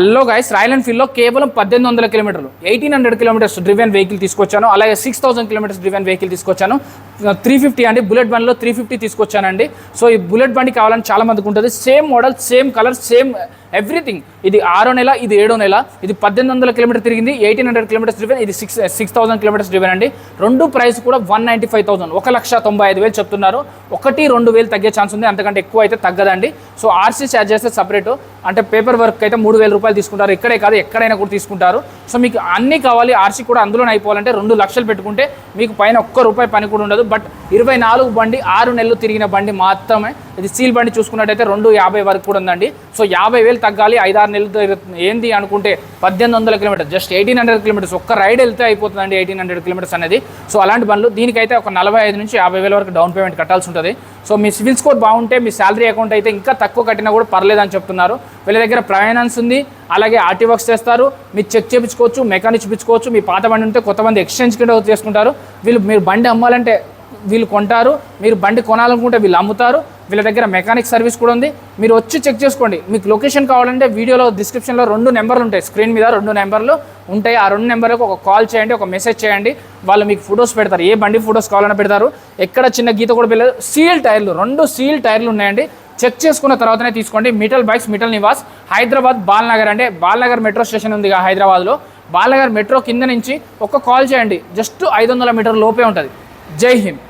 Hello guys, royal ఎన్ఫీల్డ్లో కేవలం 1800 కిలోమీటర్లు 1800 kilometres driven vehicle తీసుకొచ్చాను. అలాగే 6000 కిలోమీటర్స్ డ్రివెన్ వెహికల్ తీసుకొచ్చాను. 350 అండి, బుల్లెట్ బండిలో 350 తీసుకొచ్చానండి. సో ఈ బుల్లెట్ బండి కావాలని చాలా మందికి ఉంటుంది. Same model, same colour, same everything. ఇది 6వ నెల, ఇది 7వ నెల. ఇది 1800 కిలోమీటర్ తిరిగింది, 1800 కిలోమీటర్స్ డ్రివెన్. ఇది 6000 కిలోమీటర్స్ డ్రివెన్ అండి. రెండు ప్రైస్ కూడా 195,000, 1,95,000 చెప్తున్నారు. 1-2,000 తగ్గే ఛాన్స్ ఉంది, అంతకంటే ఎక్కువ అయితే తగ్గదండి. సో ఆర్సీ ఛార్జ్ చేస్తే సపరేట్, అంటే పేపర్ వర్క్ అయితే 3,000 రూపాయలు తీసుకుంటారు. ఇక్కడే కాదు, ఎక్కడైనా కూడా తీసుకుంటారు. సో మీకు అన్నీ కావాలి, ఆర్సీ కూడా అందులోనే అయిపోవాలంటే 2 లక్షలు పెట్టుకుంటే మీకు పైన ఒక్క రూపాయి పని కూడా ఉండదు. బట్ 24 బండి, 6 నెలలు తిరిగిన బండి మాత్రమే. ఇది సీల్ బండి చూసుకున్నట్టయితే 250 వరకు కూడా ఉందండి. సో 50,000 తగ్గాలి, 5-6 నెలలు ఏంది అనుకుంటే 1800 కిలోమీటర్స్, జస్ట్ 1800 కిలోమీటర్స్ ఒక్క రైడ్ వెళ్తే అయిపోతుందండి 1800 కిలోమీటర్స్ అనేది. సో అలాంటి బండ్లు దీనికైతే ఒక 45 నుంచి 50,000 వరకు డౌన్ పేమెంట్ కట్టాల్సి ఉంటుంది. సో మీ సివిల్ స్కోర్ బాగుంటే, మీ శాలరీ అకౌంట్ అయితే ఇంకా తక్కువ కట్టినా కూడా పర్లేదని చెప్తున్నారు. వీళ్ళ దగ్గర ఫైనాన్స్ ఉంది, అలాగే ఆర్టీ వర్క్స్ చేస్తారు. మీరు చెక్ చేయించుకోవచ్చు, మెకానిక్ చూపించుకోవచ్చు. మీ పాత బండి ఉంటే కొత్త బండి ఎక్స్చేంజ్ కింద చేసుకుంటారు. మీరు బండి అమ్మాలంటే వీళ్ళు కొంటారు, మీరు బండి కొనాలనుకుంటే వీళ్ళు అమ్ముతారు. వీళ్ళ దగ్గర మెకానిక్ సర్వీస్ కూడా ఉంది. మీరు వచ్చి చెక్ చేసుకోండి. మీకు లొకేషన్ కావాలంటే వీడియోలో డిస్క్రిప్షన్లో 2 నెంబర్లు ఉంటాయి, స్క్రీన్ మీద 2 నెంబర్లు ఉంటాయి. ఆ 2 నెంబర్లకు ఒక కాల్ చేయండి, ఒక మెసేజ్ చేయండి. వాళ్ళు మీకు ఫొటోస్ పెడతారు, ఏ బండి ఫొటోస్ కావాలన్నా పెడతారు. ఎక్కడ చిన్న గీత కూడా వెళ్ళదు. సీల్ టైర్లు, 2 సీల్ టైర్లు ఉన్నాయండి. చెక్ చేసుకున్న తర్వాతనే తీసుకోండి. మిటల్ బైక్స్, మిటల్ నివాస్, హైదరాబాద్ బాల్నగర్. అంటే బాల్నగర్ మెట్రో స్టేషన్ ఉంది హైదరాబాద్లో. బాల్నగర్ మెట్రో కింద నుంచి ఒక కాల్ చేయండి, జస్ట్ 500 మీటర్ లోపే ఉంటుంది. జై హింద్.